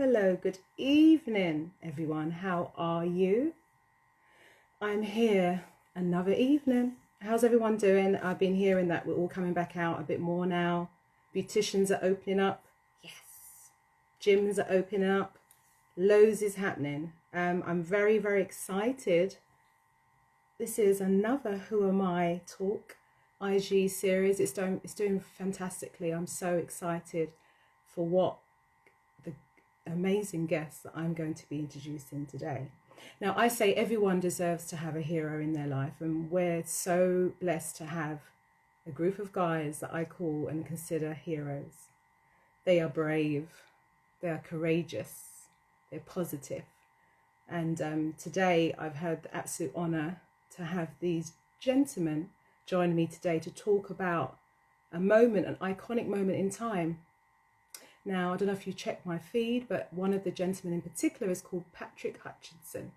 hello, good evening everyone. How are you? I'm here another evening. How's everyone doing? I've been hearing that we're all coming back out a bit more now. Beauticians are opening up. Yes. Gyms are opening up. Loads is happening. I'm very, very excited. This is another Who Am I talk IG series. It's doing fantastically. I'm so excited for what the amazing guests that I'm going to be introducing today. Now, I say everyone deserves to have a hero in their life, and we're so blessed to have a group of guys that I call and consider heroes. They are brave, they are courageous, they're positive. And today I've had the absolute honour to have these gentlemen join me today to talk about a moment, an iconic moment in time. Now, I don't know if you checked my feed, but one of the gentlemen in particular is called Patrick Hutchinson.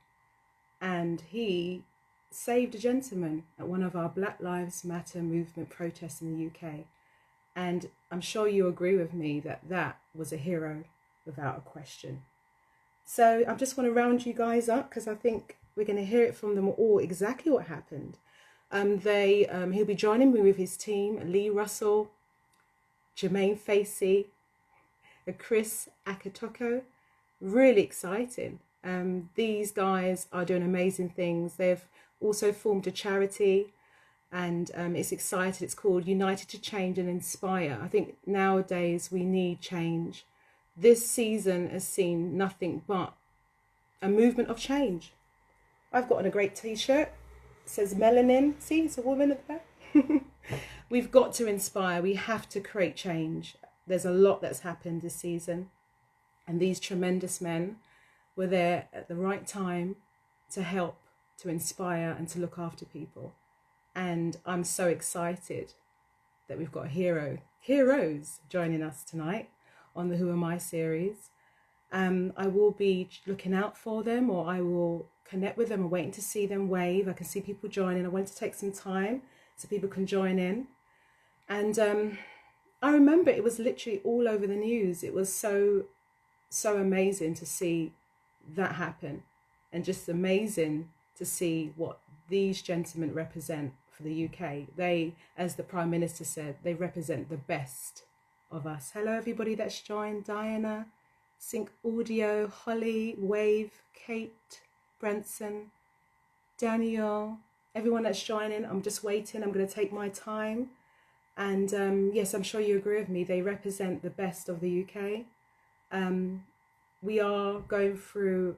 And he saved a gentleman at one of our Black Lives Matter movement protests in the UK. And I'm sure you agree with me that that was a hero without a question. So I just want to round you guys up because I think we're going to hear it from them all exactly what happened. He'll be joining me with his team, Lee Russell, Jamaine Facey, Chris Otokito. Really exciting. These guys are doing amazing things. They've also formed a charity, and it's exciting. It's called United to Change and Inspire. I think nowadays we need change. This season has seen nothing but a movement of change. I've got on a great t-shirt. It says melanin. See, it's a woman at the back. We've got to inspire. We have to create change. There's a lot that's happened this season, and these tremendous men were there at the right time to help, to inspire and to look after people. And I'm so excited that we've got heroes joining us tonight on the Who Am I series. I will be looking out for them, or I will connect with them and waiting to see them wave. I can see people joining. I want to take some time so people can join in. And I remember it was literally all over the news. It was so amazing to see that happen, and just amazing to see what these gentlemen represent for the UK. They, as the Prime Minister said, they represent the best of us. Hello everybody that's joined. Diana, Sync Audio, Holly, Wave, Kate, Branson, Daniel, everyone that's joining. I'm just waiting. I'm going to take my time. And yes, I'm sure you agree with me. They represent the best of the UK. We are going through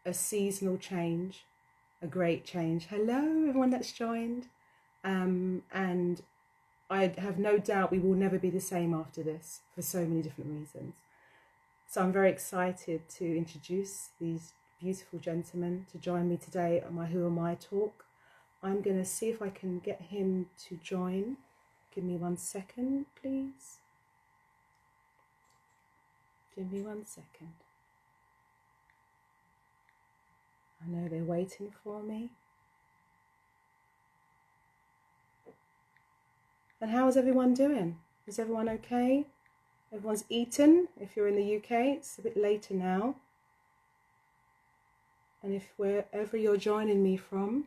a seasonal change, a great change. Hello, everyone that's joined. And I have no doubt we will never be the same after this for so many different reasons. So I'm very excited to introduce these beautiful gentlemen to join me today on my Who Am I talk. I'm going to see if I can get him to join. Give me 1 second, please. Give me 1 second. I know they're waiting for me. And how is everyone doing? Is everyone okay? Everyone's eaten. If you're in the UK, it's a bit later now. And if wherever you're joining me from,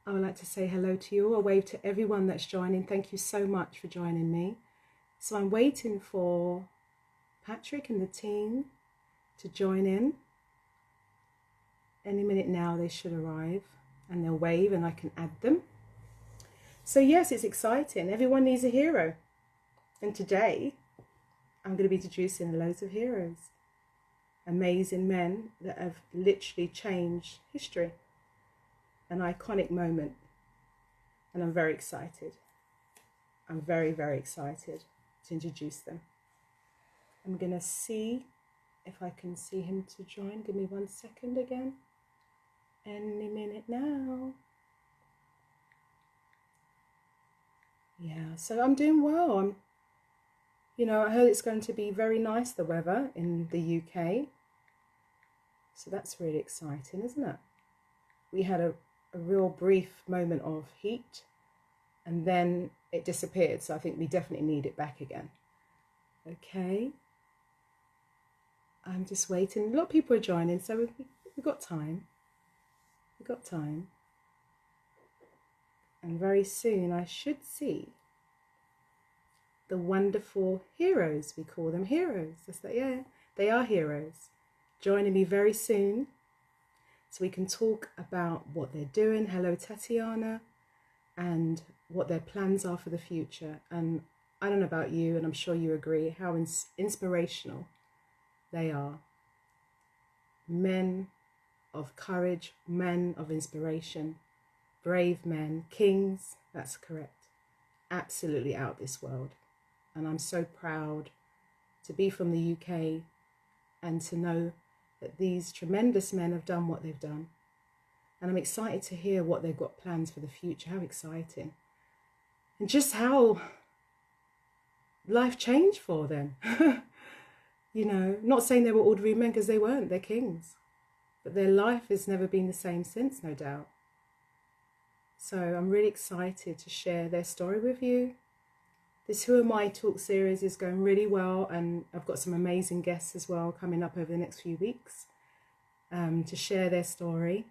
I would like to say hello to you. A wave to everyone that's joining. Thank you so much for joining me. So I'm waiting for Patrick and the team to join in. Any minute now they should arrive, and they'll wave and I can add them. So yes, it's exciting. Everyone needs a hero. And today I'm going to be introducing loads of heroes. Amazing men that have literally changed history. An iconic moment. And I'm very excited. I'm very, very excited to introduce them. I'm going to see if I can see him to join. Give me 1 second again. Any minute now. Yeah, so I'm doing well. I heard it's going to be very nice, the weather in the UK. So that's really exciting, isn't it? We had a real brief moment of heat, and then it disappeared. So I think we definitely need it back again. Okay. I'm just waiting. A lot of people are joining, so we've got time. We've got time. And very soon I should see the wonderful heroes. We call them heroes. That's that, yeah, they are heroes. Joining me very soon so we can talk about what they're doing. Hello, Tatiana, and what their plans are for the future. And I don't know about you, and I'm sure you agree, how inspirational they are. Men of courage, men of inspiration, brave men, kings, that's correct. Absolutely out of this world. And I'm so proud to be from the UK and to know that these tremendous men have done what they've done. And I'm excited to hear what they've got plans for the future. How exciting. And just how life changed for them. You know, not saying they were ordinary men, because they weren't, they're kings. But their life has never been the same since, no doubt. So I'm really excited to share their story with you. This Who Am I talk series is going really well, and I've got some amazing guests as well coming up over the next few weeks to share their story.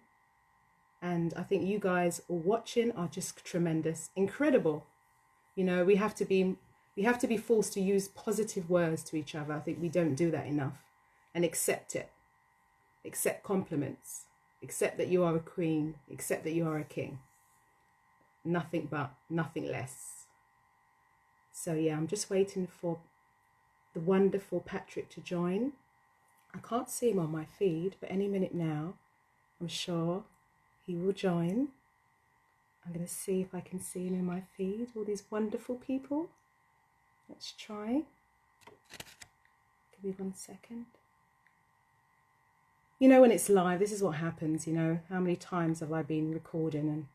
And I think you guys all watching are just tremendous, incredible. You know, we have to be forced to use positive words to each other. I think we don't do that enough. And accept it. Accept compliments. Accept that you are a queen. Accept that you are a king. Nothing but, nothing less. So yeah, I'm just waiting for the wonderful Patrick to join. I can't see him on my feed, but any minute now, I'm sure he will join. I'm going to see if I can see him in my feed, all these wonderful people. Let's try. Give me 1 second. You know, when it's live, this is what happens, you know. How many times have I been recording and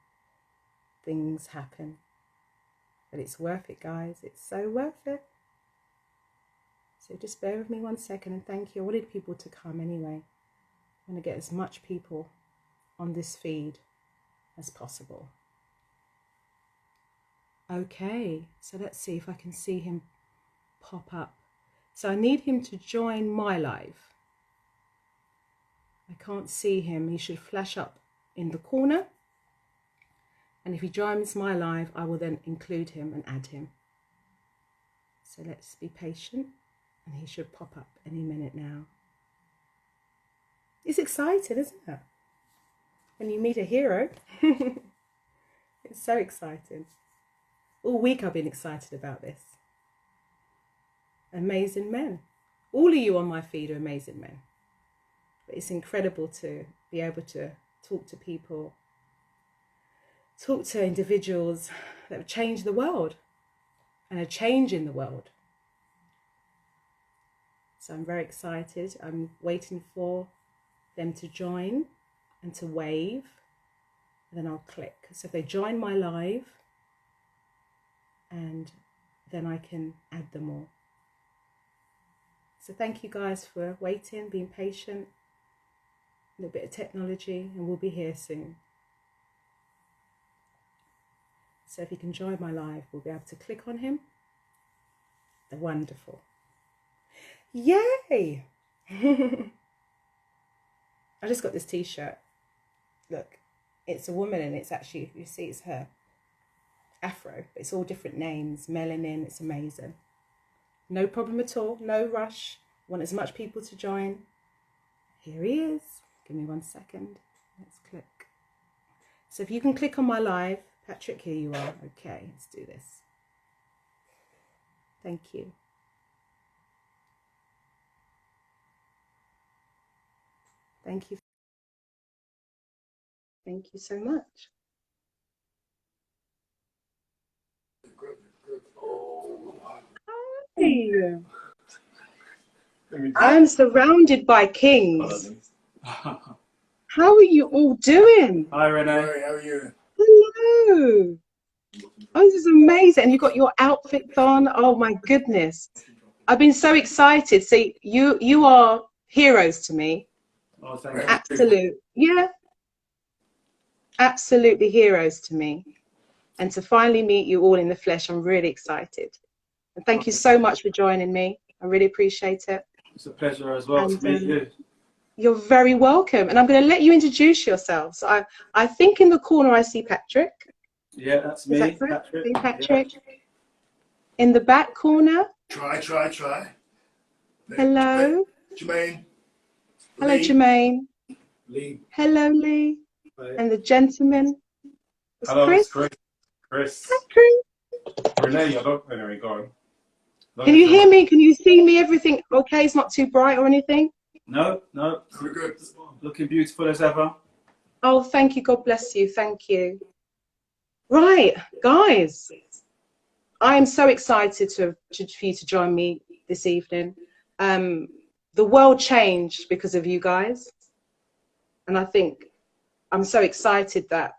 things happen? But it's worth it, guys. It's so worth it. So just bear with me 1 second, and thank you. I wanted people to come anyway. I want to get as much people on this feed as possible. Okay, so let's see if I can see him pop up. So I need him to join my live. I can't see him. He should flash up in the corner. And if he joins my live, I will then include him and add him. So let's be patient, and he should pop up any minute now. It's exciting, isn't it? When you meet a hero. It's so exciting. All week I've been excited about this. Amazing men. All of you on my feed are amazing men. But it's incredible to be able to talk to people, talk to individuals that have changed the world and are changing the world. So I'm very excited. I'm waiting for them to join and to wave, and then I'll click. So if they join my live, and then I can add them all. So thank you guys for waiting, being patient. A little bit of technology, and we'll be here soon. So if you can join my live, we'll be able to click on him. They're wonderful. Yay! I just got this t-shirt. Look, it's a woman, and it's actually, you see, it's her. Afro, but it's all different names, melanin, it's amazing. No problem at all, no rush. Want as much people to join. Here he is. Give me 1 second. Let's click. So if you can click on my live, Patrick, here you are. Okay, let's do this. Thank you. Thank you. Thank you so much. Hi. I'm surrounded by kings. How are you all doing? Hi, Renee. How are you? Hello. Oh, this is amazing. And you've got your outfits on. Oh, my goodness. I've been so excited. See, you are heroes to me. Oh, thank you. Absolute. Yeah. Absolutely heroes to me. And to finally meet you all in the flesh, I'm really excited. And thank you so much for joining me. I really appreciate it. It's a pleasure as well And to meet you. you're very welcome. And I'm going to let you introduce yourself. So I think in the corner I see Patrick. Yeah, that's me, Is that correct? Patrick. See Patrick. Yeah. In the back corner. Try. Hello. Jamaine. Hello, Jamaine. Lee. Hello, Lee. Hi. And the gentleman. It's Hello, Chris. it's Chris. Hi, Chris. Renee, I don't know where you're going. Can you hear me? Can you see me? Everything okay? It's not too bright or anything? No. We're good. Looking beautiful as ever. Oh, thank you. God bless you. Thank you. Right, guys. I am so excited for you to join me this evening. The world changed because of you guys. And I think I'm so excited that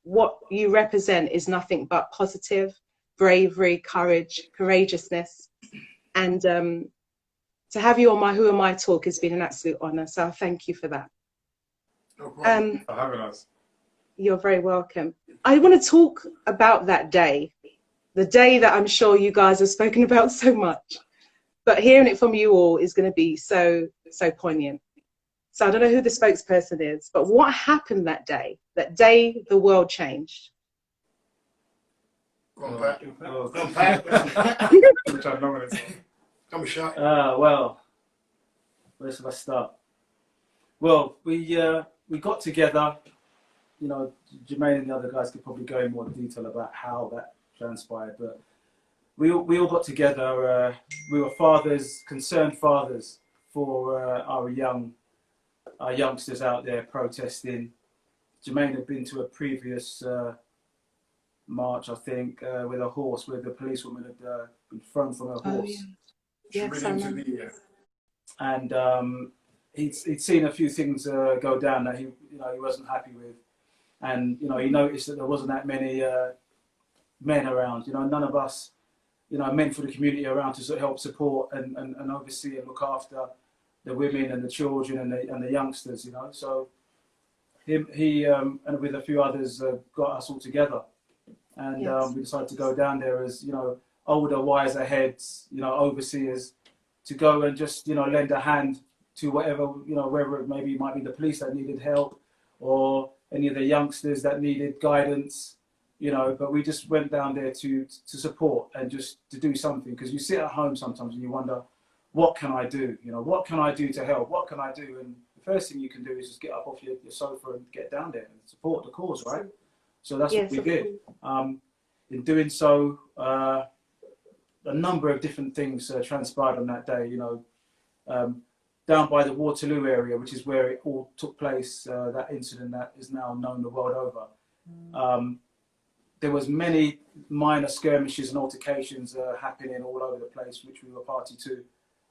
what you represent is nothing but positive, bravery, courage, courageousness. And to have you on my Who Am I talk has been an absolute honor. So I thank you for that. No problem. For having us. You're very welcome. I want to talk about that day, the day that I'm sure you guys have spoken about so much, but hearing it from you all is going to be so poignant. So I don't know who the spokesperson is, but what happened that day the world changed? Go on, Pat. Oh, Go on, Pat. Which I nominated. Come a shot. well, where should I start? Well, we got together. You know, Jamaine and the other guys could probably go in more detail about how that transpired, but we all got together. We were fathers, concerned fathers for our youngsters out there protesting. Jamaine had been to a previous march, I think, with a horse, where the policewoman had been thrown from her horse. Yes, I know. And he'd seen a few things go down that he wasn't happy with, and he noticed that there wasn't that many men around. None of us, men for the community around to sort of help support and oversee and look after the women and the children and the youngsters. So he and with a few others got us all together, and Yes. we decided to go down there as older, wiser heads, overseers, to go and just lend a hand to whatever wherever it maybe might be the police that needed help, or any of the youngsters that needed guidance, but we just went down there to support and just to do something, because you sit at home sometimes and you wonder, what can I do? What can I do to help? What can I do? And the first thing you can do is just get up off your sofa and get down there and support the cause, right? So that's what we did. In doing so, a number of different things transpired on that day. Down by the Waterloo area, which is where it all took place, that incident that is now known the world over. There was many minor skirmishes and altercations happening all over the place, which we were party to.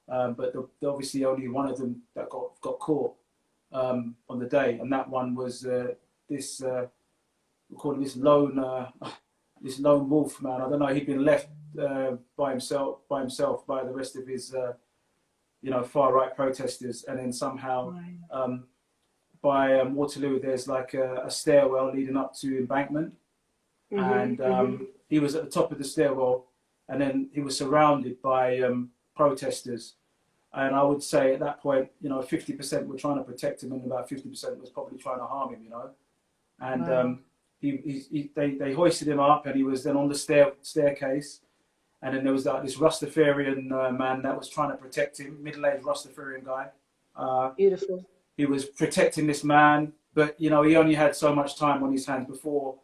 But obviously only one of them that got caught on the day, and that one was this we call him this lone wolf man. I don't know. He'd been left by himself by the rest of his far right protesters, and then somehow by Waterloo there's like a stairwell leading up to Embankment, and he was at the top of the stairwell, and then he was surrounded by protesters, and I would say at that point 50% were trying to protect him and about 50% was probably trying to harm him, and they hoisted him up, and he was then on the staircase. And then there was this Rastafarian man that was trying to protect him, middle-aged Rastafarian guy. Beautiful. He was protecting this man, but he only had so much time on his hands before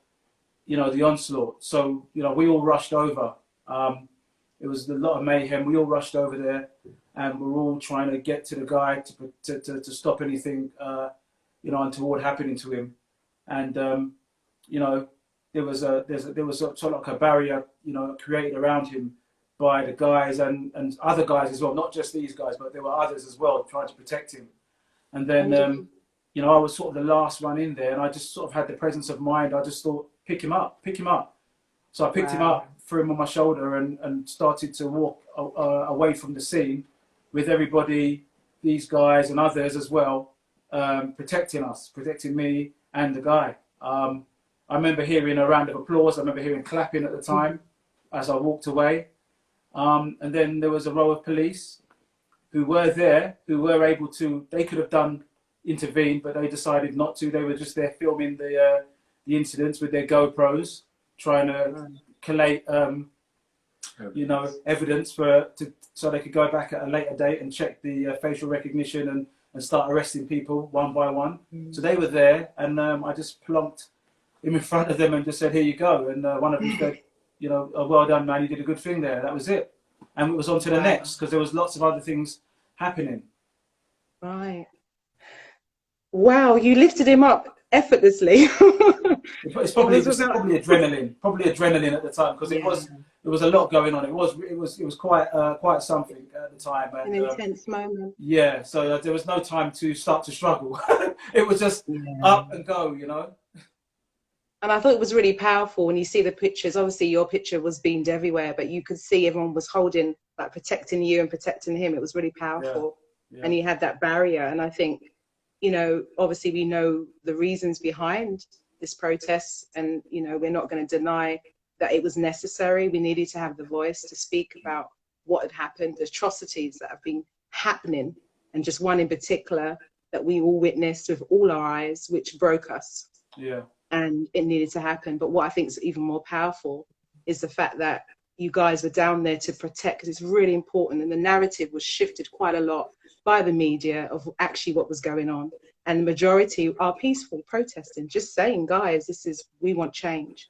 the onslaught. So we all rushed over. It was a lot of mayhem. We all rushed over there, and we're all trying to get to the guy to stop anything untoward happening to him. And there was sort of like a barrier, created around him by the guys and other guys as well, not just these guys, but there were others as well trying to protect him. And then, I was sort of the last one in there, and I just sort of had the presence of mind. I just thought, pick him up. So I picked him up, threw him on my shoulder, and started to walk away from the scene with everybody, these guys and others as well, protecting me and the guy. I remember hearing a round of applause. I remember hearing clapping at the time as I walked away. And then there was a row of police who were there, who were able to, they could have intervened, but they decided not to. They were just there filming the incidents with their GoPros, trying to collate, evidence so they could go back at a later date and check the facial recognition and start arresting people one by one. So they were there, and I just plunked him in front of them and just said, "Here you go." And one of them said, "Well done, man. You did a good thing there." That was it, and it was on to the next, because there was lots of other things happening. Right. Wow, you lifted him up effortlessly. It's probably adrenaline at the time, because there was a lot going on. It was quite something at the time. And, an intense moment. Yeah, so there was no time to start to struggle. It was just up and go, And I thought it was really powerful when you see the pictures. Obviously, your picture was beamed everywhere, but you could see everyone was holding, like, protecting you and protecting him. It was really powerful. Yeah. And you had that barrier. And I think, obviously we know the reasons behind this protest, and, we're not going to deny that it was necessary. We needed to have the voice to speak about what had happened, the atrocities that have been happening, and just one in particular that we all witnessed with all our eyes, which broke us. Yeah. And it needed to happen. But what I think is even more powerful is the fact that you guys were down there to protect, because it's really important. And the narrative was shifted quite a lot by the media of actually what was going on. And the majority are peaceful protesting, just saying, guys, we want change.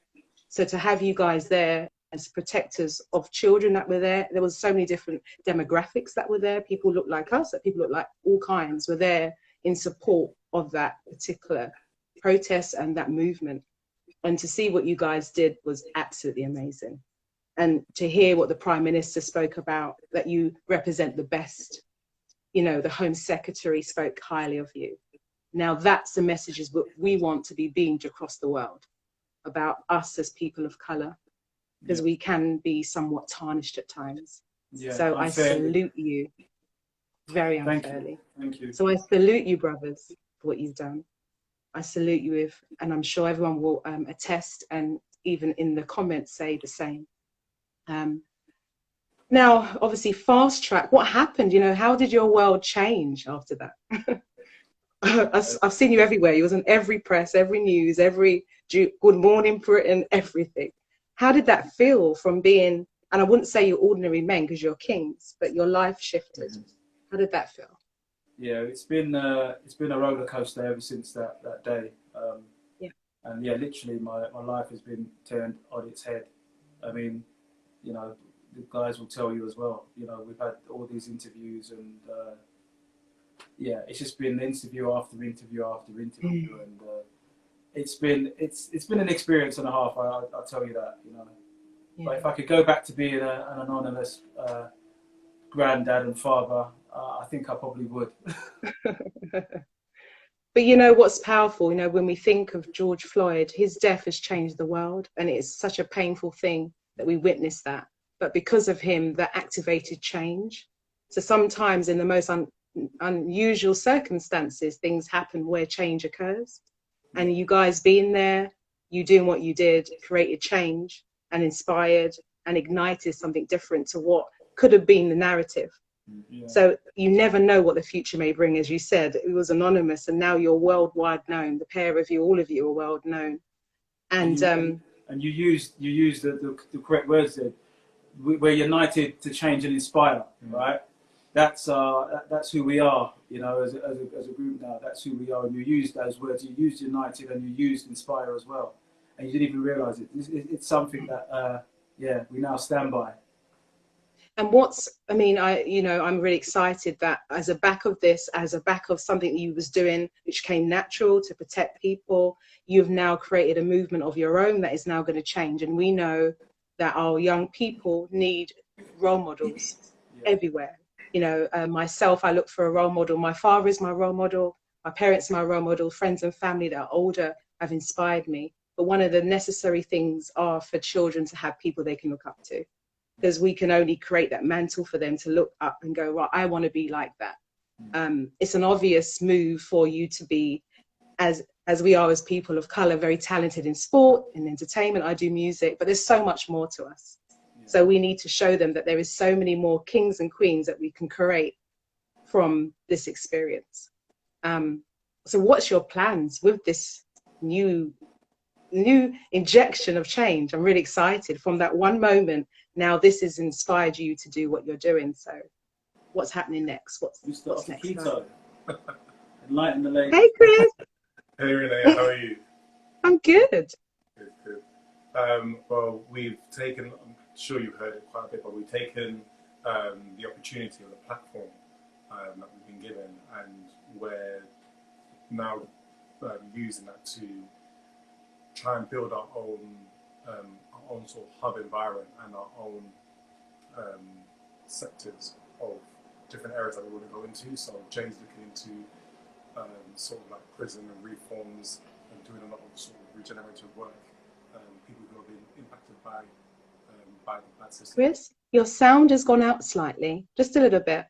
So to have you guys there as protectors of children that were there was so many different demographics that were there. People look like us, people look like all kinds were there in support of that particular protest and that movement. And to see what you guys did was absolutely amazing. And to hear what the Prime Minister spoke about, that you represent the best, the Home Secretary spoke highly of you. Now that's the messages that we want to be beamed across the world about us as people of colour, because we can be somewhat tarnished at times. Yeah, so I salute you very unfairly. Thank you. So I salute you, brothers, for what you've done. I salute you and I'm sure everyone will attest, and even in the comments say the same. Now, obviously, fast track, what happened? How did your world change after that? I've seen you everywhere. You was on every press, every news, every Good Morning Britain, everything. How did that feel from being, and I wouldn't say you're ordinary men because you're kings, but your life shifted. How did that feel? Yeah, it's been a roller coaster ever since that day. And yeah, literally my life has been turned on its head. I mean, the guys will tell you as well. We've had all these interviews, and it's just been interview after interview after interview, and it's been an experience and a half. I'll tell you that. Yeah. But if I could go back to being an anonymous granddad and father, I think I probably would. But what's powerful, when we think of George Floyd, his death has changed the world, and it's such a painful thing that we witnessed that. But because of him, that activated change. So sometimes in the most unusual circumstances, things happen where change occurs. And you guys being there, you doing what you did, created change and inspired and ignited something different to what could have been the narrative. Yeah. So you never know what the future may bring. As you said, it was anonymous, and now you're worldwide known. The pair of you, all of you, are world known. And you used the correct words there. We're united to change and inspire, right? That's who we are, as a group now. That's who we are. And you used those words. You used united and you used inspire as well. And you didn't even realise it. It's something that we now stand by. And I'm really excited that as a back of this, as a back of something you was doing, which came natural to protect people, you've now created a movement of your own that is now going to change. And we know that our young people need role models everywhere. Myself, I look for a role model. My father is my role model. My parents are my role model. Friends and family that are older have inspired me. But one of the necessary things are for children to have people they can look up to, because we can only create that mantle for them to look up and go, right, I want to be like that. It's an obvious move for you to be, as we are as people of color, very talented in sport and entertainment. I do music, but there's so much more to us. So we need to show them that there is so many more kings and queens that we can create from this experience. So what's your plans with this new injection of change? I'm really excited. From that one moment, now this has inspired you to do what you're doing. So what's happening next? What's next? Otokito. Enlighten the lady. Hey, Chris. Hey Renee, how are you? I'm good. Good. Well, we've taken, I'm sure you've heard it quite a bit, but we've taken the opportunity or the platform that we've been given, and we're now using that to try and build our own sort of hub environment and our own sectors of different areas that we want to go into. So Jay's looking into sort of like prison and reforms and doing a lot of sort of regenerative work. People who have been impacted by the bad system. Chris, your sound has gone out slightly, just a little bit.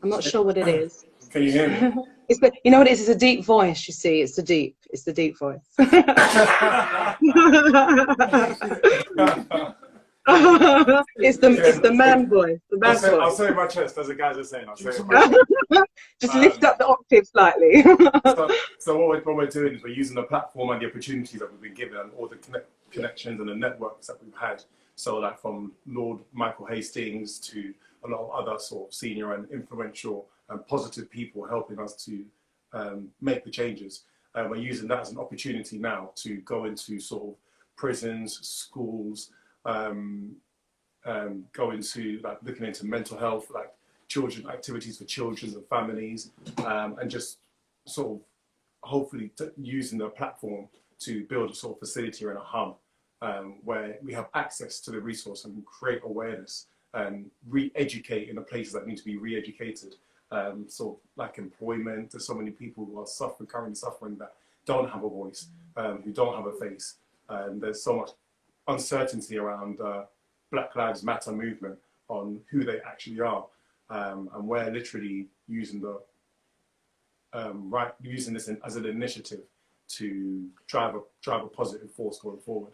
I'm not sure what it is. Can you hear me? You know what it is? It's a deep voice, you see. It's the deep voice. It's the man voice. The man I'll voice. say it in my chest, as the guys are saying. I'll say it in my chest. Just lift up the octave slightly. So what we're doing is we're using the platform and the opportunities that we've been given and all the connections and the networks that we've had. So like from Lord Michael Hastings to a lot of other sort of senior and influential and positive people helping us to make the changes. We're using that as an opportunity now to go into sort of prisons, schools, go into like looking into mental health, like children activities for children and families, and just sort of hopefully using the platform to build a sort of facility and a hub where we have access to the resource and create awareness and re-educate in the places that need to be re-educated. Sort of like employment, there's so many people who are currently suffering that don't have a voice, who don't have a face. There's so much uncertainty around Black Lives Matter movement on who they actually are, and we're literally using using this as an initiative to drive a positive force going forward.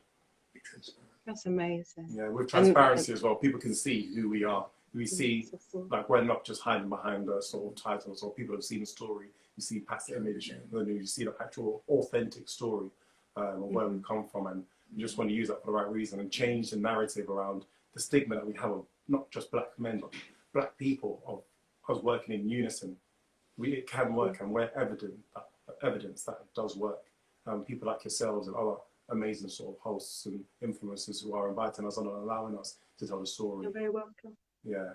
That's amazing. Yeah, with transparency as well, people can see who we are. We see, like, we're not just hiding behind the sort of titles, or people have seen the story. You see past the image, you see the actual authentic story of where we come from, and we just want to use that for the right reason and change the narrative around the stigma that we have of not just black men, but black people of us working in unison. It can work, and we're evidence that it does work. People like yourselves and other amazing sort of hosts and influencers who are inviting us on and allowing us to tell the story. You're very welcome. Yeah.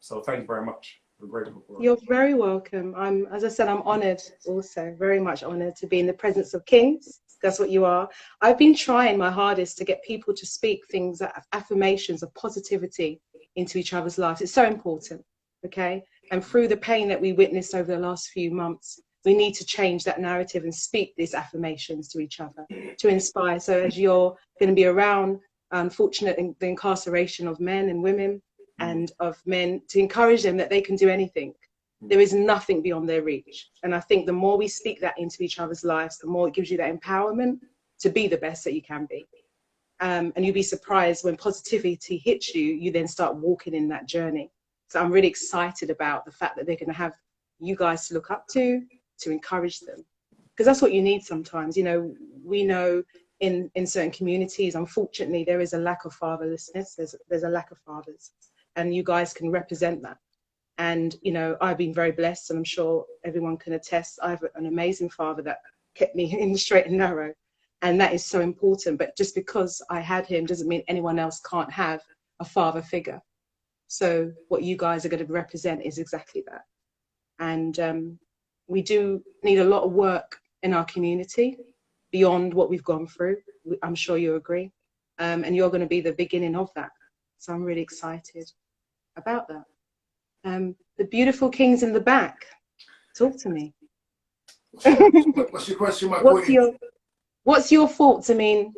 So thank you very much. We're grateful for it. You're very welcome. As I said, I'm honoured also, very much honoured to be in the presence of kings. That's what you are. I've been trying my hardest to get people to speak things, affirmations of positivity into each other's lives. It's so important, okay? And through the pain that we witnessed over the last few months, we need to change that narrative and speak these affirmations to each other to inspire. So as you're going to be around, unfortunately, the incarceration of men and women and of men, to encourage them that they can do anything. There is nothing beyond their reach. And I think the more we speak that into each other's lives, the more it gives you that empowerment to be the best that you can be. And you'll be surprised when positivity hits you, you then start walking in that journey. So I'm really excited about the fact that they're going to have you guys to look up to encourage them. Because that's what you need sometimes. You know, we know in certain communities, unfortunately, there is a lack of fatherlessness. There's a lack of fathers. And you guys can represent that. And, you know, I've been very blessed, and I'm sure everyone can attest. I have an amazing father that kept me in the straight and narrow. And that is so important. But just because I had him doesn't mean anyone else can't have a father figure. So what you guys are going to represent is exactly that. And we do need a lot of work in our community beyond what we've gone through. I'm sure you agree. And you're going to be the beginning of that. So I'm really excited about that. The beautiful kings in the back, talk to me. What's your question, my boy? What's your thoughts? I mean,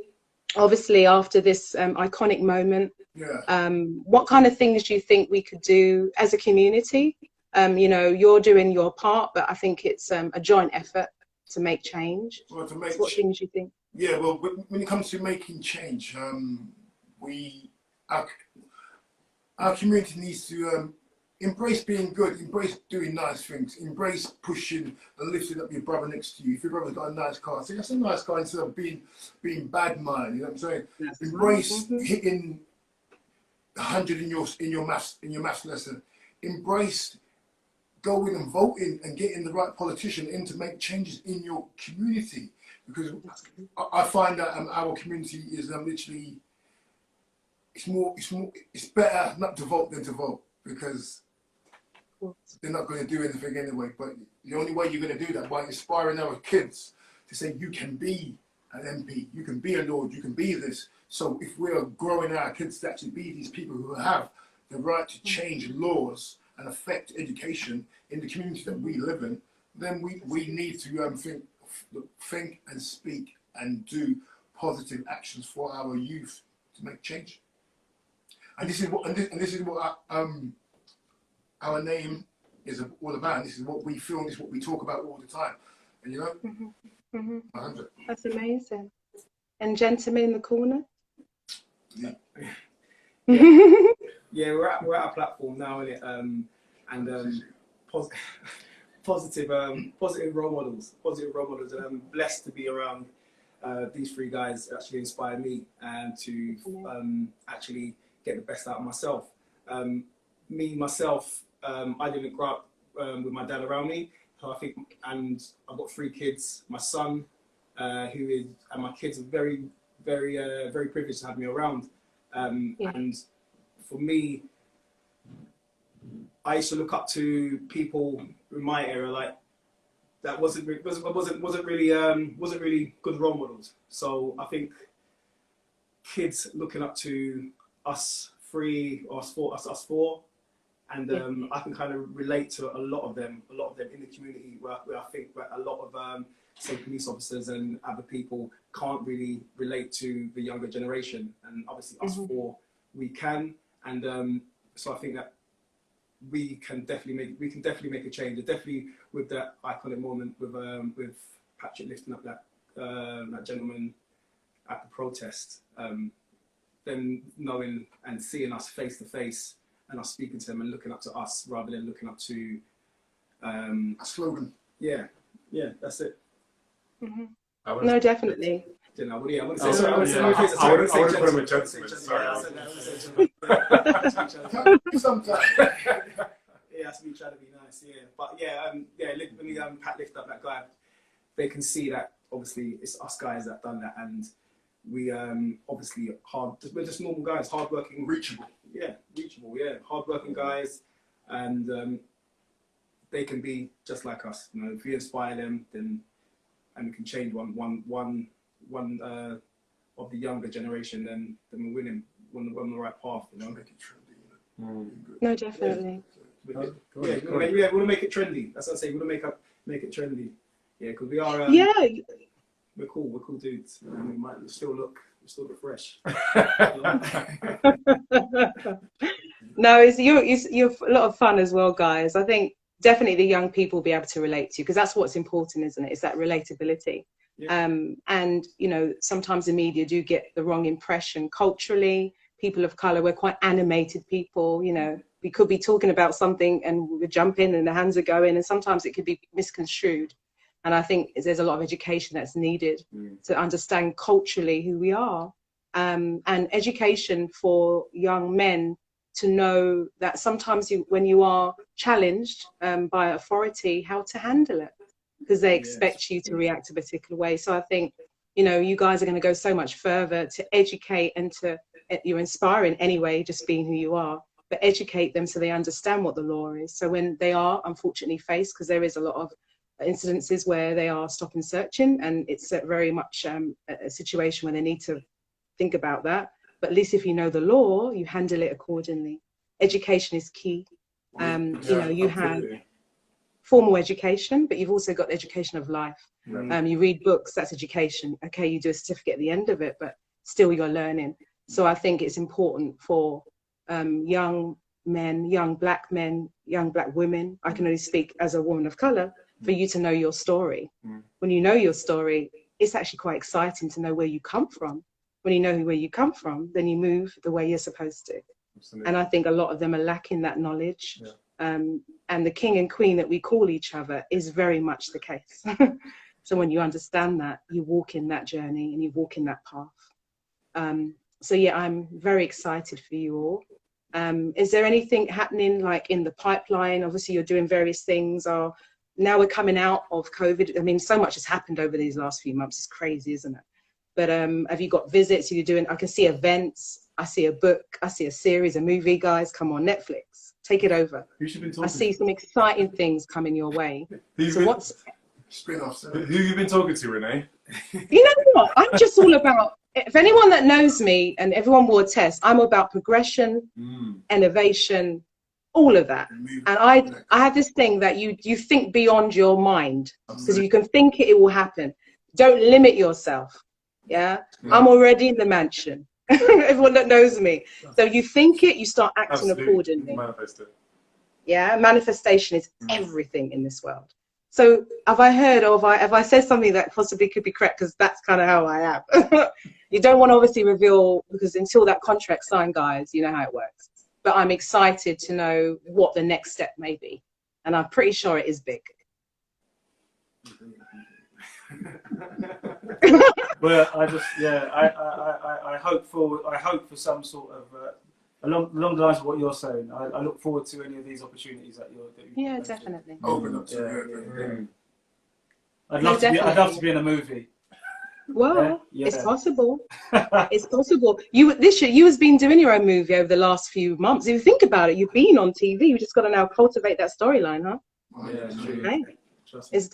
obviously after this iconic moment, Yeah. what kind of things do you think we could do as a community? You know, you're doing your part, but I think it's a joint effort to make change. Well, to make what things you think? Yeah, well, when it comes to making change, our community needs to embrace being good, embrace doing nice things, embrace pushing and lifting up your brother next to you. If your brother's got a nice car, say that's a nice car instead of being bad mind. You know what I'm saying? That's Embrace right. hitting 100 in your maths lesson. Embrace going and voting and getting the right politician in to make changes in your community, because I find that our community is literally it's better not to vote than to vote, because they're not going to do anything anyway. But the only way you're going to do that by inspiring our kids to say you can be an MP, you can be a lord, you can be this. So if we're growing our kids to actually be these people who have the right to change laws and affect education in the community that we live in, then we need to think and speak and do positive actions for our youth to make change. And this is what our name is all about. This is what we feel. This is what we talk about all the time. And you know, That's amazing. And gentleman in the corner. Yeah, we're at a platform now, innit? And positive role models. And I'm blessed to be around these three guys. Actually inspire me and to actually get the best out of myself. Myself, I didn't grow up with my dad around me, so I think, and I've got three kids. My son, and my kids are very privileged to have me around. And for me, I used to look up to people in my era like that wasn't really good role models. So I think kids looking up to us three or us four, and I can kind of relate to a lot of them in the community where I think that a lot of say police officers and other people can't really relate to the younger generation, and obviously us four we can, and so I think that we can definitely make a change. Definitely with that iconic moment with Patrick lifting up that gentleman at the protest, them knowing and seeing us face to face and us speaking to them and looking up to us rather than looking up to a slogan. Yeah, that's it. No, definitely. You know, I want to I would put him a gentleman. Sorry. Sometimes. Yeah, that's me trying to be nice. Yeah, but when we Pat lift up that guy, they can see that obviously it's us guys that done that, and we obviously we're just normal guys, hardworking, reachable. Yeah, hardworking guys, and they can be just like us. You know, if we inspire them, then and we can change one of the younger generation, then we're winning. We're on the right path. You know, make it trendy. No, definitely. We want to make it trendy. That's what I say. We want to make it trendy. Yeah, because we are. We're cool dudes, and we might still look fresh. No, you're a lot of fun as well, guys. I think definitely the young people will be able to relate to you, because that's what's important, isn't it? It's that relatability. Yeah. And you know, sometimes the media do get the wrong impression culturally. People of color, we're quite animated people. You know, we could be talking about something and we jump in and the hands are going, and sometimes it could be misconstrued. And I think there's a lot of education that's needed to understand culturally who we are, and education for young men to know that sometimes when you are challenged by authority, how to handle it, because they expect you to react a particular way. So I think, you know, you guys are going to go so much further to educate, and you're inspiring anyway, just being who you are, but educate them so they understand what the law is. So when they are unfortunately faced, because there is a lot of incidences where they are stop and searching, and it's very much a situation where they need to think about that. But at least if you know the law, you handle it accordingly. Education is key. You know, you have formal education, but you've also got the education of life. You read books, that's education. Okay, you do a certificate at the end of it, but still you're learning. So I think it's important for young men, young black women, I can only speak as a woman of color, for you to know your story. When you know your story, it's actually quite exciting to know where you come from. When you know where you come from, then you move the way you're supposed to. Absolutely. And I think a lot of them are lacking that knowledge. and the king and queen that we call each other is very much the case. So when you understand that, you walk in that journey and you walk in that path. So yeah, I'm very excited for you all. Is there anything happening like in the pipeline? Obviously you're doing various things. Now we're coming out of COVID. I mean, so much has happened over these last few months. It's crazy, isn't it? But have you got visits? You're doing, I can see events. I see a book. I see a series, a movie, guys. Come on, Netflix, take it over. Who should be talking I see some exciting things coming your way. Spin-offs? Who have you been talking to, Renee? You know what? I'm just all about, if anyone that knows me, and everyone will attest, I'm about progression, innovation, all of that. And I have this thing that you think beyond your mind, because if you can think it, it will happen. Don't limit yourself. Yeah, I'm already in the mansion. Everyone that knows me. So you think it, you start acting accordingly. Manifest it. Yeah, manifestation is everything in this world. So have I heard, or have I said something that possibly could be correct? Because that's kind of how I am. You don't want to obviously reveal, because until that contract's signed, guys, you know how it works. But I'm excited to know what the next step may be. And I'm pretty sure it is big. Well, I hope for some sort of along the lines of what you're saying. I look forward to any of these opportunities that you yeah, definitely. Open up to I'd love to be in a movie. Well, it's possible. It's possible. This year, you has been doing your own movie over the last few months. If you think about it, you've been on TV. You just got to now cultivate that storyline, huh? Yeah, okay.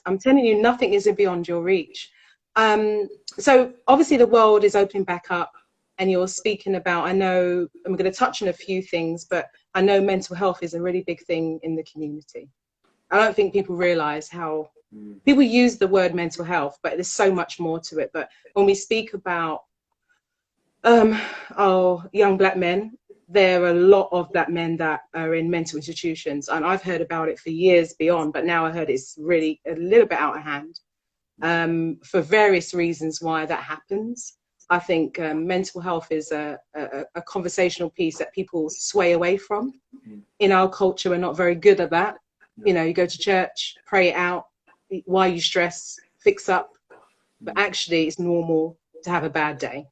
I'm telling you, nothing is beyond your reach. So obviously the world is opening back up, and you're speaking about, I know, I'm going to touch on a few things, but I know mental health is a really big thing in the community. I don't think people realize how people use the word mental health, but there's so much more to it. But when we speak about our young black men, there are a lot of black men that are in mental institutions, and I've heard about it for years beyond, but now I heard it's really a little bit out of hand for various reasons why that happens. I think mental health is a conversational piece that people sway away from. In our culture, we're not very good at that. You know, you go to church, pray it out, why you stress, fix up, but actually it's normal to have a bad day.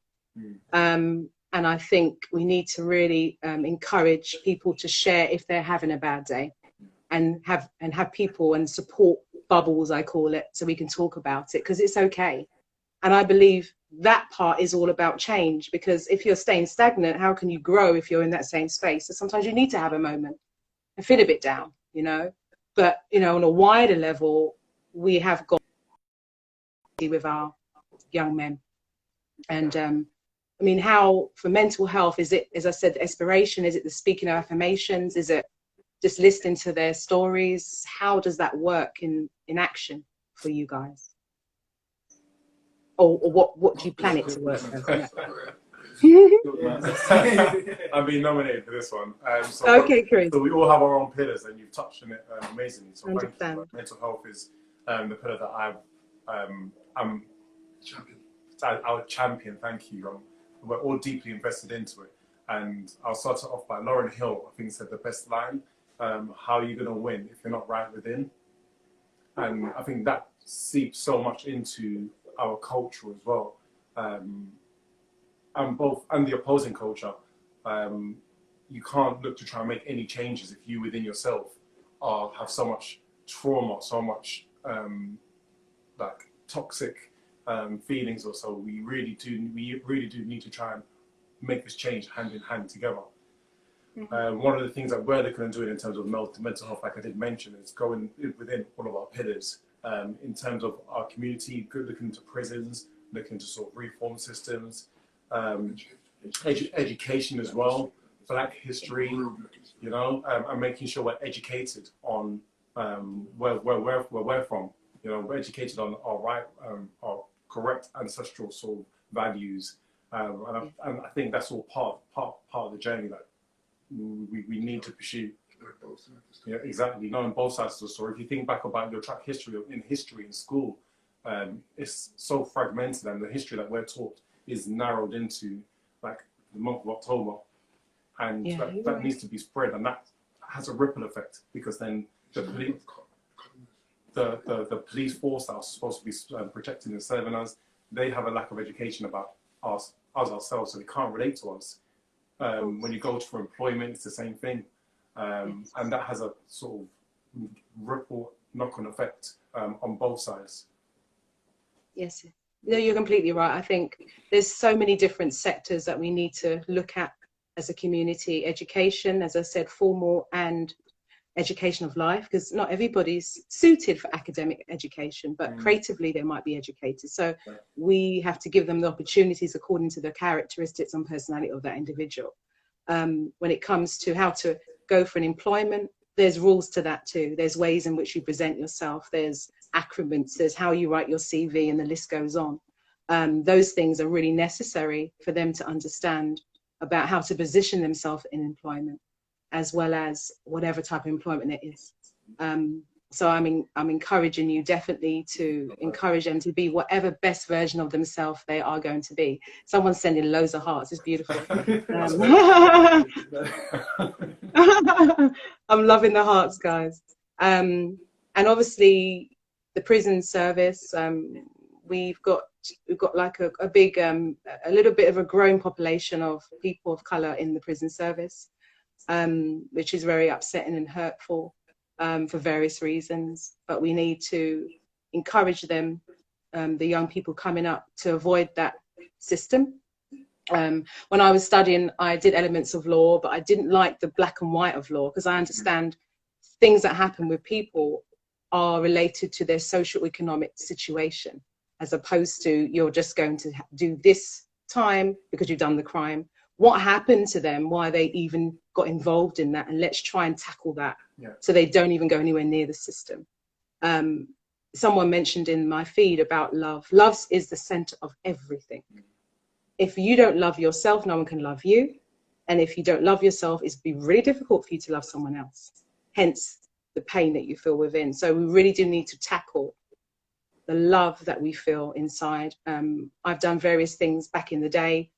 And I think we need to really encourage people to share if they're having a bad day, and have people and support bubbles, I call it, so we can talk about it, because it's okay. And I believe that part is all about change, because if you're staying stagnant, how can you grow if you're in that same space? So sometimes you need to have a moment and feel a bit down, you know. But, you know, on a wider level, we have got with our young men. And I mean, how for mental health, is it, as I said, aspiration? Is it the speaking of affirmations? Is it just listening to their stories? How does that work in action for you guys? Or what do you plan it to work as? I've been nominated for this one. Okay, great. So we all have our own pillars, and you've touched on it amazingly. So thank you. Mental health is the pillar that I'm our champion. Thank you. We're all deeply invested into it. And I'll start it off by Lauryn Hill, I think, said the best line, how are you going to win if you're not right within? And I think that seeps so much into our culture as well. And the opposing culture. You can't look to try and make any changes if you within yourself have so much trauma, so much like toxic feelings or so. We really do need to try and make this change hand in hand together. One of the things that we're looking at doing in terms of mental health, like I did mention, is going within one of our pillars in terms of our community, looking into prisons, looking into sort of reform systems, education as well, Black history, you know, and making sure we're educated on where we're from. You know, we're educated on our correct ancestral sort of values, and I think that's all part of the journey that we need to pursue. Yeah, exactly. Knowing both sides of the story. If you think back about your track history in school, it's so fragmented, and the history that we're taught is narrowed into like the month of October, and that needs to be spread, and that has a ripple effect, because then the police force that are supposed to be protecting and serving us, they have a lack of education about us ourselves, so they can't relate to us. When you go for employment, it's the same thing, and that has a sort of ripple knock-on effect on both sides. Yes, no, you're completely right. I think there's so many different sectors that we need to look at as a community. Education, as I said, formal and education of life, because not everybody's suited for academic education, but creatively they might be educated. So we have to give them the opportunities according to the characteristics and personality of that individual. When it comes to how to go for an employment, there's rules to that too. There's ways in which you present yourself. There's acronyms. There's how you write your CV, and the list goes on. Those things are really necessary for them to understand about how to position themselves in employment, as well as whatever type of employment it is. So I'm encouraging you definitely to encourage them to be whatever best version of themselves they are going to be. Someone's sending loads of hearts. It's beautiful. I'm loving the hearts, guys. And obviously the prison service, we've got like a big, a little bit of a growing population of people of color in the prison service, which is very upsetting and hurtful for various reasons. But we need to encourage them, the young people coming up, to avoid that system. When I was studying, I did elements of law, but I didn't like the black and white of law, because I understand things that happen with people are related to their social economic situation, as opposed to you're just going to do this time because you've done the crime. What happened to them, why they even got involved in that, and let's try and tackle that so they don't even go anywhere near the system. Someone mentioned in my feed about love. Love is the center of everything. If you don't love yourself, no one can love you. And if you don't love yourself, it's be really difficult for you to love someone else. Hence the pain that you feel within. So we really do need to tackle the love that we feel inside. I've done various things back in the day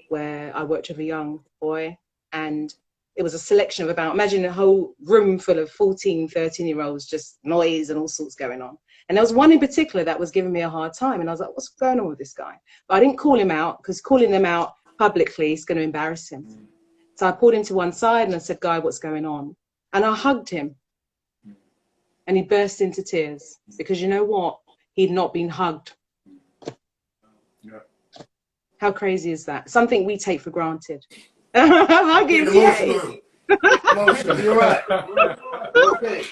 where I worked with a young boy, and it was a selection of about, imagine a whole room full of 14, 13-year-olds, just noise and all sorts going on. And there was one in particular that was giving me a hard time. And I was like, what's going on with this guy? But I didn't call him out, because calling them out publicly is going to embarrass him. So I pulled him to one side and I said, Guy, what's going on? And I hugged him. And he burst into tears, because you know what? He'd not been hugged. How crazy is that? Something we take for granted. Hug him, yay! Emotional, you're right. Okay.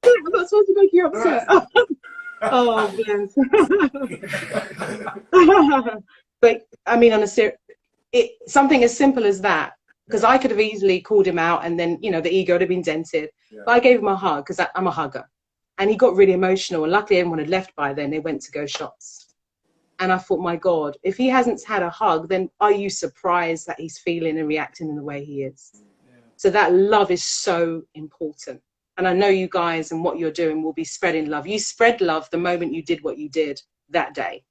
I'm not supposed to make you upset. Right. Oh, bless. But I mean, on a serious, something as simple as that, because I could have easily called him out, and then, you know, the ego would have been dented. But I gave him a hug, because I'm a hugger. And he got really emotional, and luckily everyone had left by then. They went to go shots. And I thought, my God, if he hasn't had a hug, then are you surprised that he's feeling and reacting in the way he is? So that love is so important. And I know you guys and what you're doing will be spreading love. You spread love the moment you did what you did that day.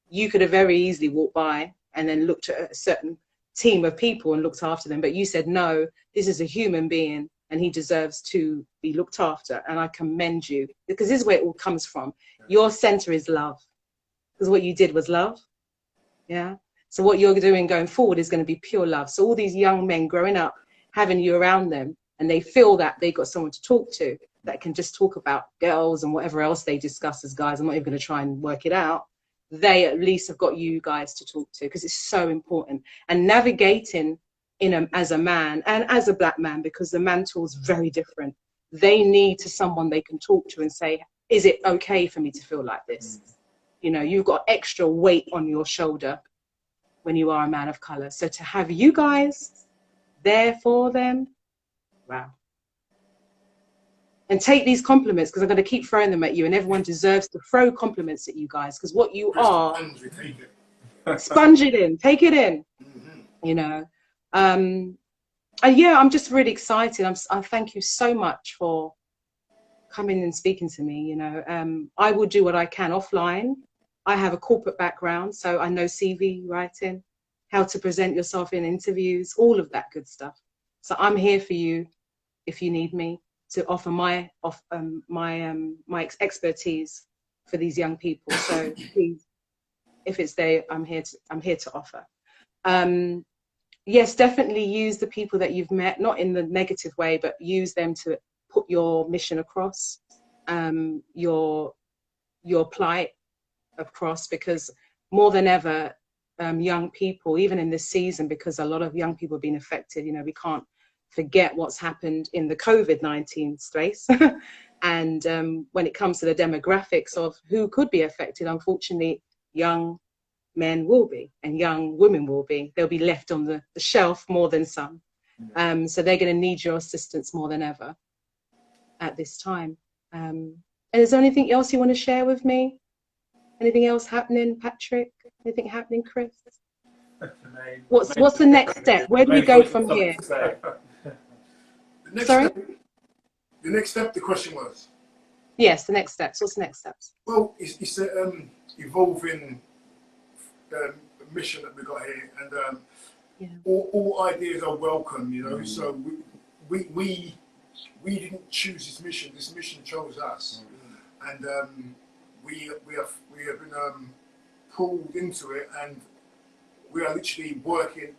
You could have very easily walked by and then looked at a certain team of people and looked after them. But you said, no, this is a human being and he deserves to be looked after. And I commend you, because this is where it all comes from. Your center is love, because what you did was love. Yeah. So what you're doing going forward is going to be pure love. So all these young men growing up, having you around them, and they feel that they got someone to talk to that can just talk about girls and whatever else they discuss as guys. I'm not even going to try and work it out. They at least have got you guys to talk to, because it's so important. And navigating as a man and as a black man, because the mantle's very different. They need to someone they can talk to and say, is it okay for me to feel like this? You know, you've got extra weight on your shoulder when you are a man of color. So to have you guys there for them, wow. And take these compliments, because I'm going to keep throwing them at you, and everyone deserves to throw compliments at you guys, because what you are, sponge it in, take it in, you know. And yeah, I'm just really excited. I thank you so much for coming and speaking to me. You know, I will do what I can offline. I have a corporate background, so I know CV writing, how to present yourself in interviews, all of that good stuff. So I'm here for you if you need me to offer my expertise for these young people. So please, if it's there, I'm here to offer. Yes, definitely use the people that you've met, not in the negative way, but use them to put your mission across, your plight across, because more than ever, young people, even in this season, because a lot of young people have been affected, you know, we can't forget what's happened in the COVID-19 space. And when it comes to the demographics of who could be affected, unfortunately, young men will be, and young women will be. They'll be left on the shelf more than some. So they're going to need your assistance more than ever at this time. And is there anything else you want to share with me? Anything else happening, Patrick? Anything happening, Chris? What's the next step? Where do we go from here? Sorry? The next step, the question was? Yes, the next steps. What's the next steps? Well, it's an evolving mission that we got here, and all ideas are welcome, you know. So we didn't choose this mission. This mission chose us, and we have been pulled into it, and we are literally working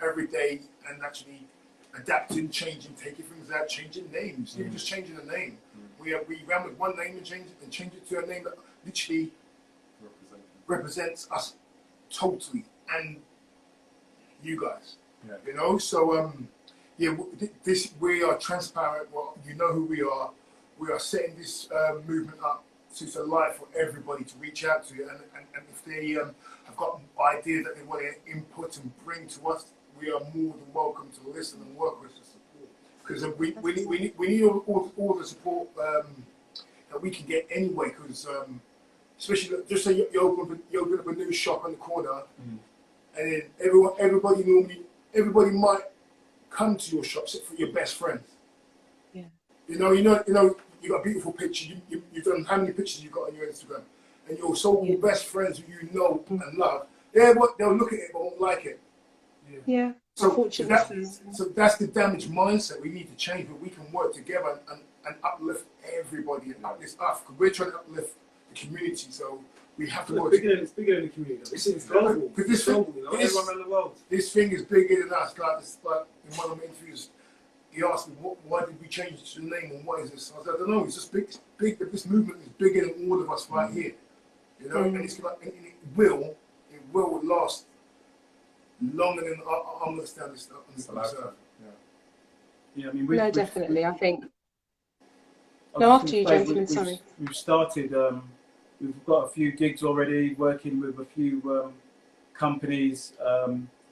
every day and actually adapting, changing, taking things out, changing names, even just changing the name. We ran with one name and changed it to a name that literally represents us totally, and you guys, you know. So we are transparent. Well, you know who we are. We are setting this movement up so it's alive for everybody to reach out to, and if they have got ideas that they want to input and bring to us, we are more than welcome to listen and work with the support, because we need all the support that we can get anyway, because especially just say you open up a new shop on the corner, and then everybody might come to your shop except for your best friends. Yeah. You know, you got a beautiful picture. You've done how many pictures you got on your Instagram, and your so-called best friends who you know and love, they'll look at it but won't like it. Yeah. So that's the damaged mindset we need to change, but we can work together and uplift everybody and uplift us, because we're trying to uplift the community. So we have to work. It's bigger than the community. It's global. This global, you know? Everyone around the world. This thing is bigger than us. Like in one of my interviews, he asked me, why did we change the name and what is this? I said, I don't know. It's just big. This movement is bigger than all of us right here. You know, and it's like, and it will last longer than I'm going to stand this stuff. Yeah, I mean, no, definitely. I think. No, after you, gentlemen. Sorry. We've started. We've got a few gigs already, working with a few companies,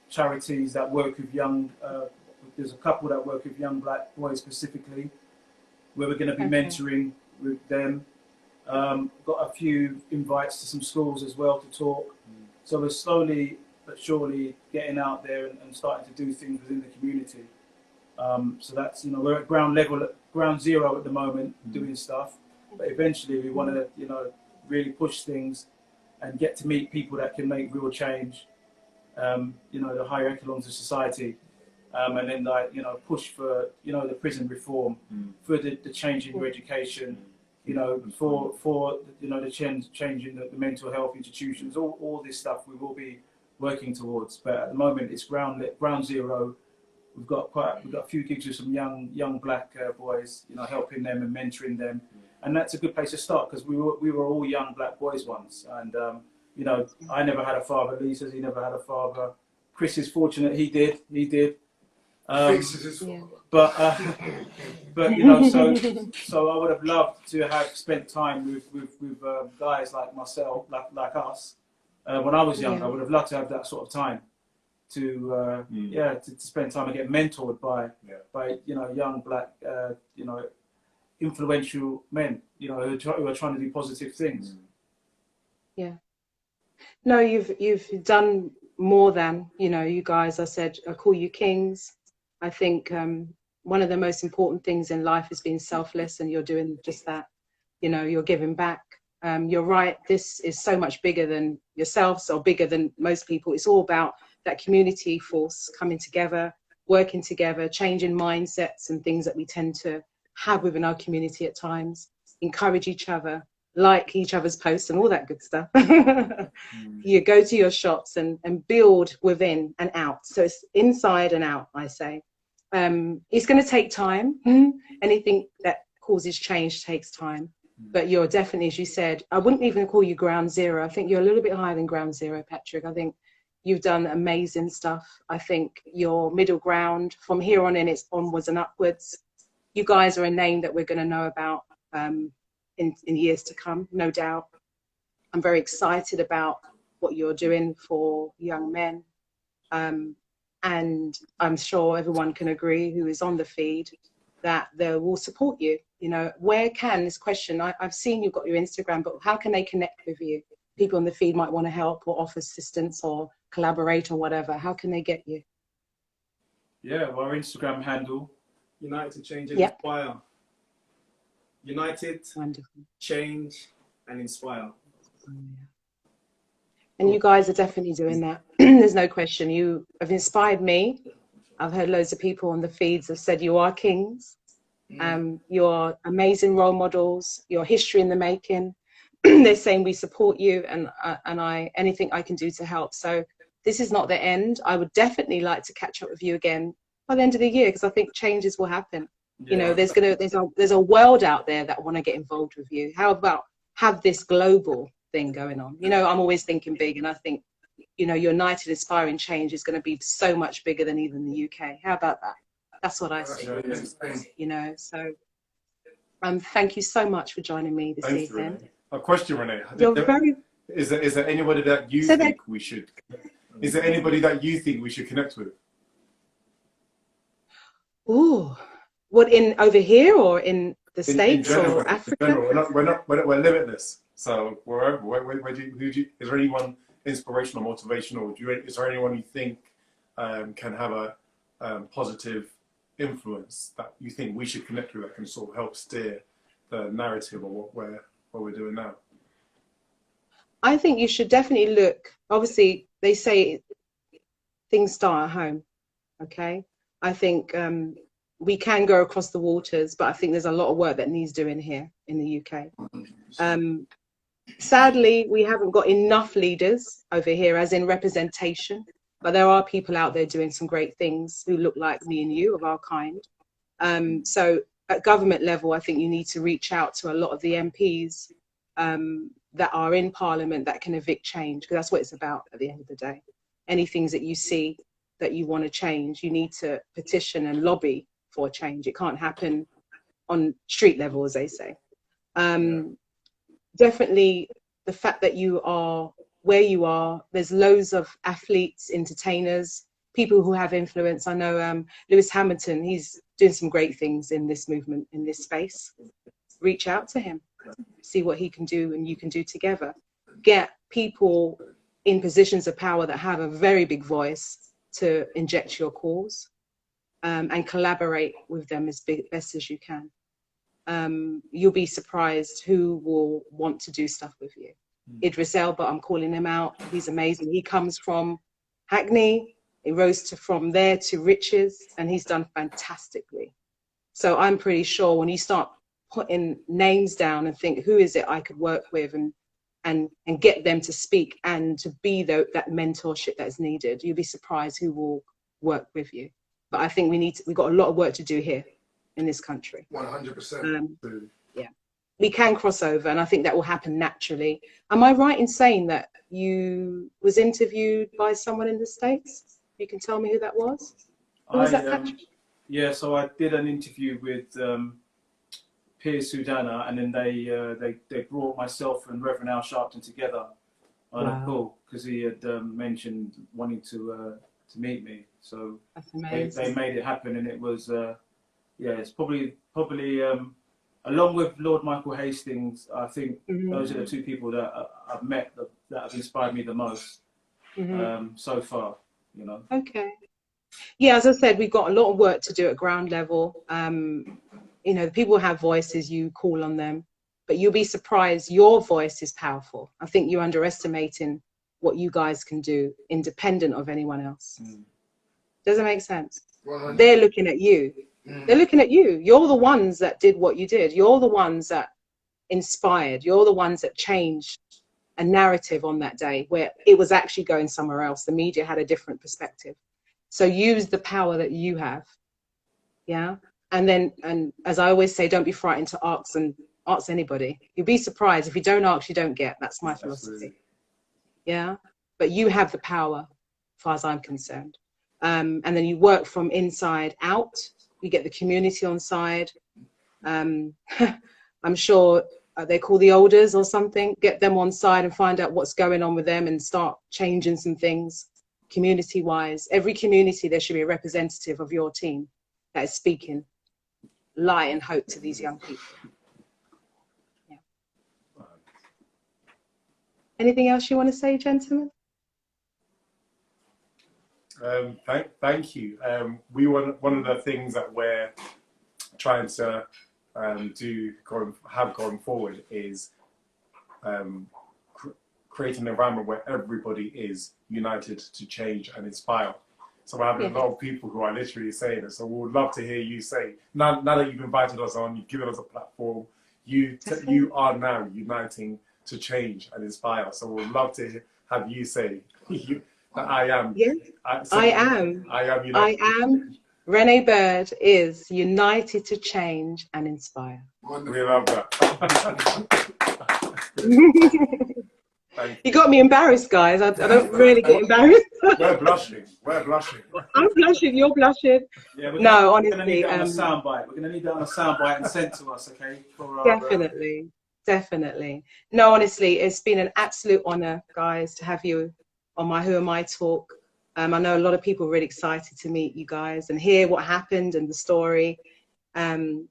charities that work with young. There's a couple that work with young black boys specifically, where we're going to be mentoring with them. Got a few invites to some schools as well to talk. So we're slowly but surely getting out there and starting to do things within the community. So that's, you know, we're at ground level, at ground zero at the moment, doing stuff. But eventually we want to, you know, really push things and get to meet people that can make real change, you know, the higher echelons of society. And then, like, you know, push for, you know, the prison reform, for the change in your education, you know, for you know, the change in the mental health institutions, all this stuff we will be working towards. But at the moment, it's ground zero. We've got a few gigs with some young black boys, you know, helping them and mentoring them, and that's a good place to start, because we were all young black boys once, and you know, I never had a father. Lee says he never had a father. Chris is fortunate; he did. But you know, so I would have loved to have spent time with guys like myself, like us, when I was young. I would have loved to have that sort of time to spend time and get mentored by you know, young black you know, influential men, you know, who are trying to do positive things. Yeah. No, you've done more than, you know, you guys. I call you kings. I think one of the most important things in life is being selfless, and you're doing just that. You know, you're giving back. You're right. This is so much bigger than yourselves, or bigger than most people. It's all about that community force coming together, working together, changing mindsets and things that we tend to have within our community at times, encourage each other, like each other's posts and all that good stuff. You go to your shops and build within and out. So it's inside and out, I say. It's going to take time. Anything that causes change takes time. But you're definitely, as you said, I wouldn't even call you ground zero. I think you're a little bit higher than ground zero, Patrick. I think you've done amazing stuff. I think your middle ground, from here on in, it's onwards and upwards. You guys are a name that we're going to know about in years to come, no doubt. I'm very excited about what you're doing for young men. And I'm sure everyone can agree who is on the feed that they will support you. You know, where can this question, I've seen you've got your Instagram, but how can they connect with you? People on the feed might want to help or offer assistance or collaborate or whatever. How can they get you? Yeah, well, our Instagram handle. United, change and inspire. United, Wonderful. Change and inspire. And you guys are definitely doing that. There's no question. You have inspired me. I've heard loads of people on the feeds have said you are kings. You're amazing role models. You're history in the making. They're saying we support you, and anything I can do to help. So this is not the end. I would definitely like to catch up with you again by the end of the year, because I think changes will happen. You know, there's a world out there that want to get involved with you. How about have this global thing going on? You know, I'm always thinking big, and I think, you know, United Inspiring Change is going to be so much bigger than even the UK. How about that? That's what I see. You know, so thank you so much for joining me this evening. A question, Renee. Is there anybody that you think we should? Is there anybody that you think we should connect with? Ooh, what, in over here or in the States general, or Africa? In general, we're limitless. So wherever, is there anyone inspirational, motivational? Is there anyone you think can have a positive influence that you think we should connect with, that can sort of help steer the narrative of what we're doing now? I think you should definitely look. Obviously, they say things start at home. Okay, I think we can go across the waters, but I think there's a lot of work that needs doing here in the UK. Sadly, we haven't got enough leaders over here, as in representation, but there are people out there doing some great things who look like me and you, of our kind. So at government level, I think you need to reach out to a lot of the MPs that are in Parliament that can evict change, because that's what it's about at the end of the day. Any things that you see that you want to change, you need to petition and lobby for change. It can't happen on street level, as they say. Definitely the fact that you are where you are, there's loads of athletes, entertainers, people who have influence. I know Lewis Hamilton, he's doing some great things in this movement, in this space. Reach out to him, see what he can do and you can do together. Get people in positions of power that have a very big voice to inject your cause, and collaborate with them as best as you can. You'll be surprised who will want to do stuff with you. Idris Elba, I'm calling him out. He's amazing. He comes from Hackney. He rose from there to riches, and he's done fantastically. So I'm pretty sure when you start putting names down and think, who is it I could work with, and get them to speak and to be that mentorship that's needed, you'll be surprised who will work with you. But I think we've got a lot of work to do here in this country. 100%. Yeah, we can cross over, and I think that will happen naturally. Am I right in saying that you was interviewed by someone in the States? You can tell me who that was? Who was that, Patrick? Yeah, so I did an interview with Piers Sudana, and then they brought myself and Reverend Al Sharpton together on a call, because he had mentioned wanting to meet me. So they made it happen, and it was it's probably along with Lord Michael Hastings, I think those are the two people that I've met that have inspired me the most so far. You know. Okay. Yeah, as I said, we've got a lot of work to do at ground level. You know, the people have voices, you call on them, but you'll be surprised. Your voice is powerful. I think you're underestimating what you guys can do independent of anyone else. Does it make sense? 100. They're looking at you. They're looking at you. You're the ones that did what you did. You're the ones that inspired. You're the ones that changed a narrative on that day where it was actually going somewhere else. The media had a different perspective. So use the power that you have. Yeah. And as I always say, don't be frightened to ask anybody. You'll be surprised. If you don't ask, you don't get. That's my philosophy. Absolutely. Yeah. But you have the power, as far as I'm concerned. And then you work from inside out. You get the community on side. I'm sure they call the elders or something. Get them on side and find out what's going on with them and start changing some things community-wise. Every community, there should be a representative of your team that is speaking light and hope to these young people. Yeah. Anything else you want to say, gentlemen? Thank you. One of the things that we're trying to have going forward is creating an environment where everybody is united to change and inspire. So we're having a lot of people who are literally saying it. So we would love to hear you say, now that you've invited us on, you've given us a platform, you are now uniting to change and inspire. So we'd love to have you say, I am. Yes, I am. I am united. I am. Renee Bird is united to change and inspire. Wonderful. We love that. Thank you. You got me embarrassed, guys. I don't really get embarrassed. We're blushing. We're blushing. I'm blushing. You're blushing. Yeah, No, we're gonna need honestly. that on a soundbite. We're gonna need that on a soundbite and sent to us, okay? For our, Definitely. Definitely. No, honestly, it's been an absolute honor, guys, to have you on my Who Am I talk. I know a lot of people are really excited to meet you guys and hear what happened and the story. And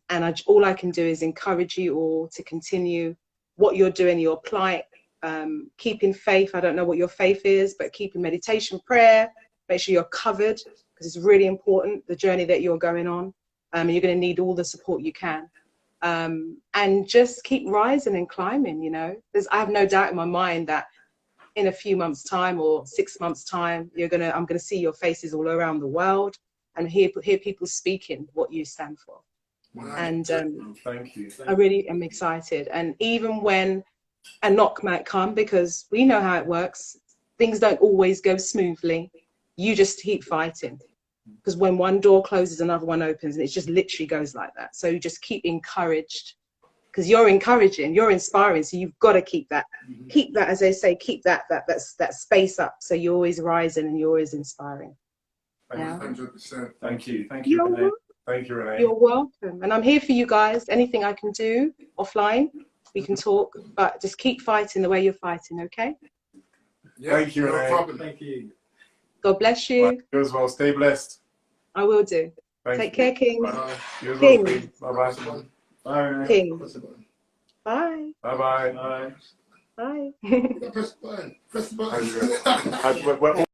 all I can do is encourage you all to continue what you're doing. You apply, keeping faith. I don't know what your faith is, but keeping meditation, prayer. Make sure you're covered because it's really important, the journey that you're going on. You're going to need all the support you can. And just keep rising and climbing, you know. I have no doubt in my mind that in a few months' time or 6 months' time, I'm gonna see your faces all around the world and hear people speaking what you stand for. And Thank you. I really am excited. And even when a knock might come, because we know how it works, things don't always go smoothly. You just keep fighting, because when one door closes, another one opens, and it just literally goes like that. So you just keep encouraged. Because you're encouraging, you're inspiring, so you've got to keep that, as they say, keep that space up, so you're always rising and you're always inspiring. 100%. Thank you. Thank you, Renee. Thank you, Renee. You're welcome, and I'm here for you guys. Anything I can do offline, we can talk, but just keep fighting the way you're fighting, okay? Yeah, Thank you, no Renee. problem. Thank you. God bless you. You as well. Stay blessed. I will do. Thank Take you. care, Kings. You as King. well. Bye bye. Bye, Renee. Kings. Bye. Bye bye. Bye. Press the button. Press the We're all